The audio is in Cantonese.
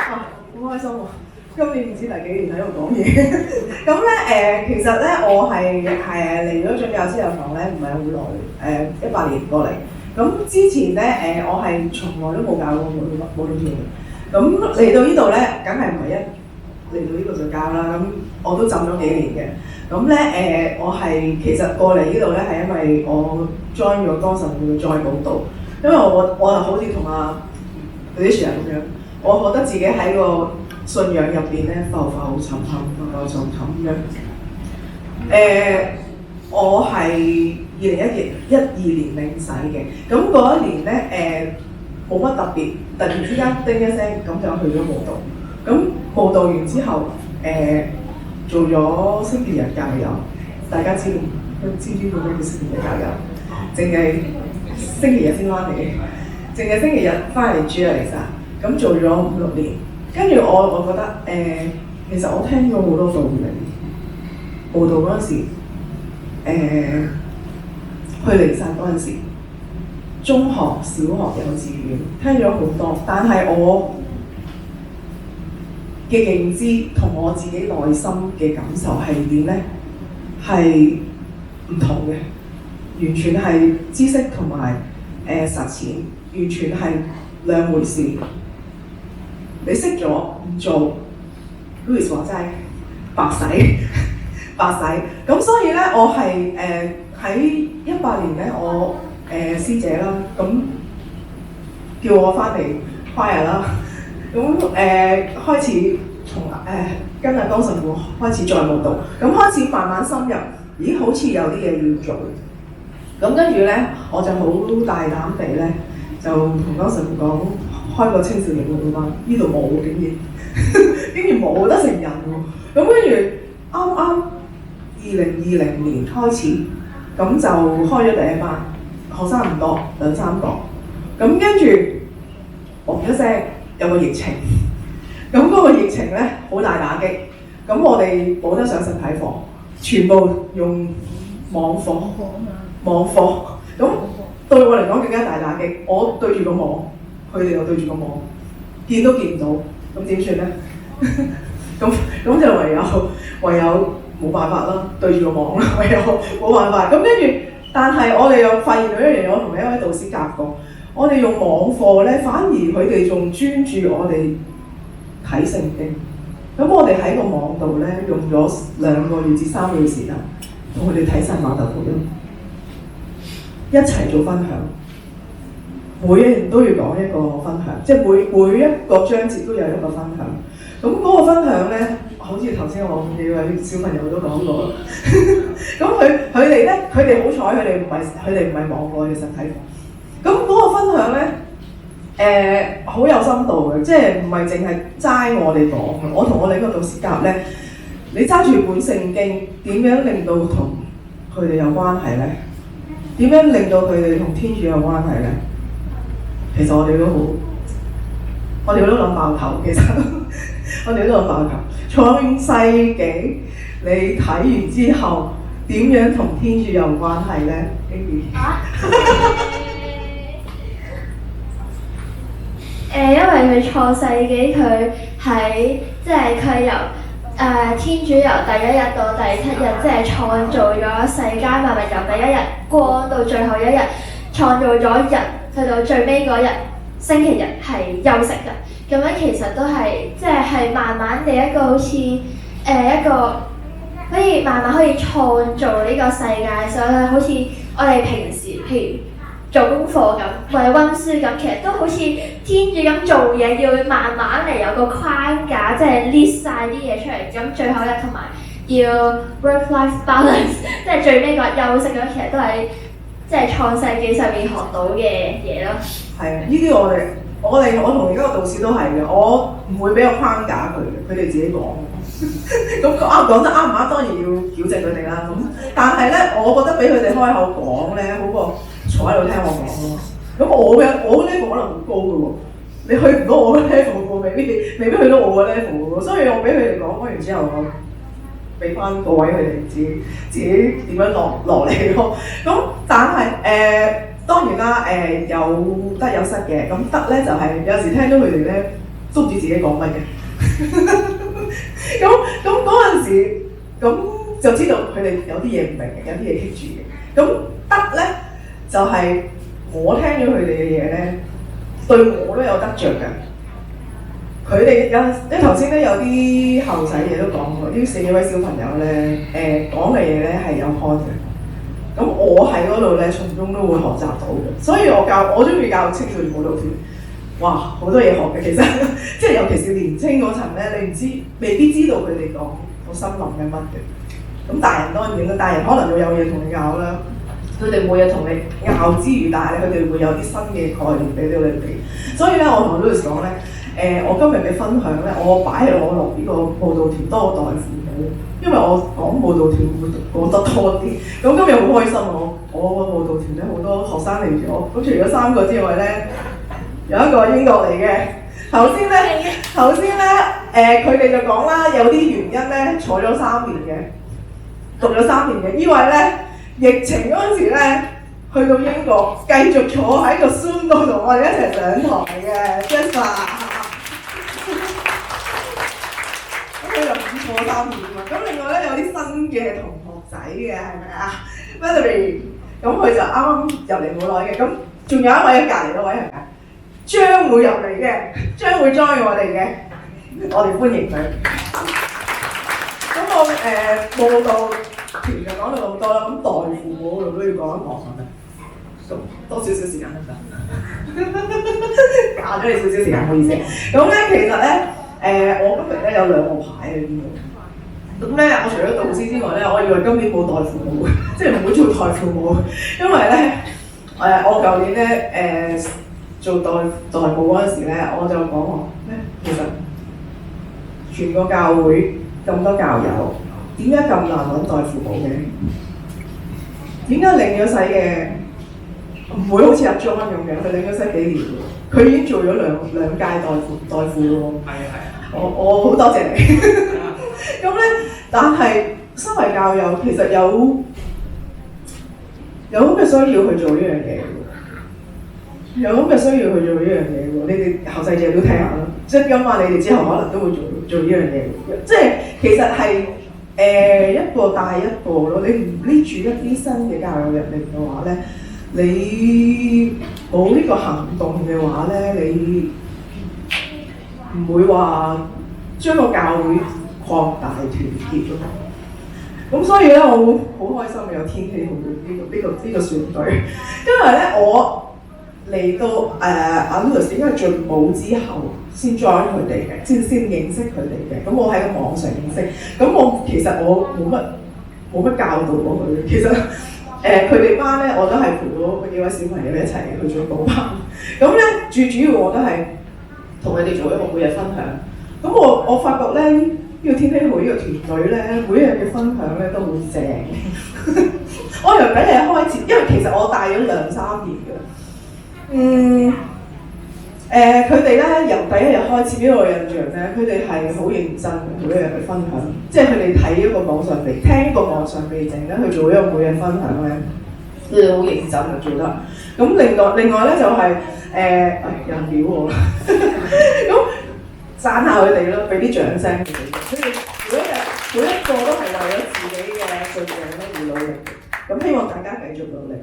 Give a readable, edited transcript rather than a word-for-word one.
好開心喎！今年唔知第幾年喺度講嘢。咁咧其實咧我係嚟咗進教師有堂咧，唔係好耐，18年過嚟。咁之前咧我係從來都冇教過舞蹈團嘅。咁嚟到呢度咧，梗係唔係一嚟到呢度就教啦。咁我都浸咗幾年嘅。咁咧我係其實過嚟呢度咧係因為我 join 咗歌神會再舞蹈，因為我係好似同阿 Alicia 咁樣，我覺得自己喺個信仰入邊咧浮浮沉沉咁樣。我係2012年領洗嘅，咁嗰一年咧冇乜特別，突然之間叮一聲咁就去咗舞蹈。咁舞蹈完之後做咗星期日教友，大家知唔知咩叫星期日教友？淨係星期日先翻嚟嘅，淨係星期日翻嚟主日彌撒。咁做咗5-6年，跟住我覺得其實我聽咗好多道理。舞蹈嗰陣時，去彌撒嗰陣時，中學、小學、幼稚園聽咗好多，但係我嘅認知同我自己內心嘅感受係點咧？係唔同嘅，完全係知識同埋實踐，完全係兩回事。你識咗唔做 Louis 話齋白使白使。咁所以咧，我係喺18年咧，我師姐啦，咁叫我翻嚟 choir 啦。咁開始從跟阿江神父開始再舞蹈，咁開始慢慢深入，咦好似有啲嘢要做。咁跟住咧，我就好大膽地咧，就同江神父講開個青少年舞蹈班，呢度冇竟然冇得成人喎。咁跟住啱啱2020年開始，咁就開咗第一班，學生唔多，2-3個。咁跟住嘣一聲有個疫情，咁嗰個疫情咧好大打擊，咁我哋冇得上實體課，全部用網課。咁對我嚟講更加大打擊，我對住個網，佢哋又對住個網，見都見唔到，咁點算咧？咁就唯有冇辦法啦，對住個網啦，唯有冇辦法。咁跟住，但係我哋又發現到一樣嘢，我同一位導師夾過，我哋用網課咧，反而佢哋仲專注我哋睇聖經。咁我哋喺個網度咧，用咗2個月至3個月時間，同佢哋睇晒馬竇福音，一齊做分享。每一年都要講一個分享，即係每一個章節都有一個分享。咁嗰個分享咧，好似頭先我幾位小朋友都講過。咁佢哋咧，佢哋好彩，佢哋唔係網課嘅實體課。咁嗰個分享咧，好有深度嘅，即係唔係淨係齋我哋講嘅。我同我另一個導師夾咧，你揸住本聖經，點樣令到同佢哋有關係咧？點樣令到佢哋同天主有關係咧？其實我哋都諗爆頭，其實我哋都諗爆頭。創世紀你睇完之後，點樣同天主有關係咧 ？Amy 因為佢創世紀佢喺即係佢由天主由第1日到第7日，即係創造咗世間萬物，由第1日光到最後1日，創造咗人，去到最尾嗰日星期日係休息嘅。咁樣其實都係即係慢慢地一個好似一個可以慢慢可以創造呢個世界，所以好似我哋平時譬如做功課咁，或者溫書咁，其實都好似天主咁做嘢，要慢慢嚟有個框架，即係 list 晒啲嘢出嚟。咁最後咧，同埋要 work-life balance， 即係最尾個休息咁，其實都係即係創世紀上面學到嘅嘢咯。係啊，呢啲我同而家個導師都係嘅，我唔會俾個框架佢嘅，佢哋自己講。咁講得啱唔啱？當然要矯正佢哋啦。咁但係咧，我覺得俾佢哋開口講咧，好過坐喺度聽我講咯。咁我 level 可能好高嘅喎，你去唔到我嘅 level 喎，未必去到我嘅 level 嘅喎。所以我俾佢哋講完之後，我俾翻個位佢哋自己點樣落嚟咯。咁但係當然啦，有得有失嘅。咁得咧就係有時聽到佢哋咧，都唔知自己講乜嘅。咁嗰陣時，咁就知道佢哋有啲嘢唔明嘅，有啲嘢棘住嘅。咁得咧，就係、我聽咗佢哋嘅嘢咧，對我都有得着嘅。佢哋你頭先咧有啲後仔嘢都講過，呢4位小朋友咧，講嘅嘢咧係有 point 嘅。咁我喺嗰度咧，從中都會學習到嘅。所以我中意教青少年舞蹈團，哇，好多嘢學嘅其實，即係尤其是年青嗰層咧，你唔知未必知道佢哋講個心諗緊乜嘅。咁大人當然啦，大人可能會有嘢同你拗啦。佢哋冇嘢同你拗之餘，但係咧佢哋會有啲新嘅概念俾到你哋。所以咧，我同 Louis 講咧，我今日嘅分享咧，我擺喺我落呢個舞蹈團多過代父母，因為我講舞蹈團會講得多啲。咁今日好開心，我個舞蹈團咧好多學生嚟咗，咁除咗3個之外咧，有一個英國嚟嘅。頭先咧，佢哋就講啦，有啲原因咧坐咗3年嘅，讀咗3年嘅，因為咧疫情嗰陣時咧，去到英國繼續坐喺個 Zoom 度同我哋一齊上堂嘅 Jessica。咁佢就唔坐3年嘛。咁另外咧有啲新嘅同學仔嘅係咪啊 Valerie， 咁佢就啱啱入嚟冇耐嘅。咁仲有一位喺隔離嗰位係咪？將會入嚟嘅，將會 join 我哋嘅，我哋歡迎佢。咁我舞蹈團就講到咁多啦，咁代父母我都要講一講係咪？咁多少少時間得唔得？假咗你少少時間，唔好意思。咁咧其實咧，我今日咧有2個牌喺邊度。咁咧，我除咗導師之外咧，我以為今年冇代父母，即係唔會做代父母，因為咧我舊年咧做代母嗰陣時咧，我就講話咩？其實全個教會咁多教友，點解咁難揾代父母嘅？點解領咗洗嘅唔會好似阿 John 咁樣？佢領咗洗幾年喎，佢已經做咗兩屆代父咯喎。係啊！我好多謝你。咁咧，但係身為教友，其實有咁嘅需要去做呢樣嘢。有咁嘅需要去做呢樣嘢喎，你哋後世者都聽下啦。即係今晚你哋之後可能都會做呢樣嘢。即係其實係一個帶一個咯。你唔拎住一啲新嘅教友入嚟嘅話咧，你冇呢個行動嘅話咧，你唔會話將個教會擴大團結咯。咁所以咧，我好開心有天氣好呢個團隊，因為咧我嚟到阿 Louis 應該係進舞之後先 join 佢哋嘅，先認識佢哋嘅。咁我喺個網上認識，咁其實我冇乜教導過佢。其實佢哋班咧，我都係陪咗嗰幾位小朋友一齊去做舞班。咁咧最主要我都係同佢哋做一個每日分享。咁我發覺咧呢個天氣好呢個團隊咧，每一日嘅分享咧都好正。我由第一日開始，因為其實我帶咗2-3年嘅。佢哋咧由第一日開始俾我印象咧，佢哋係好認真每一日去分享，即係佢哋睇一個網上備，聽一個網上備證咧，去做一個每日分享咧，佢哋好認真嘅做得。咁另外咧就係人表我啦，咁讚下佢哋咯，俾啲掌聲佢哋。佢哋每一個都係為咗自己嘅信仰咧而努力嘅，咁希望大家繼續努力。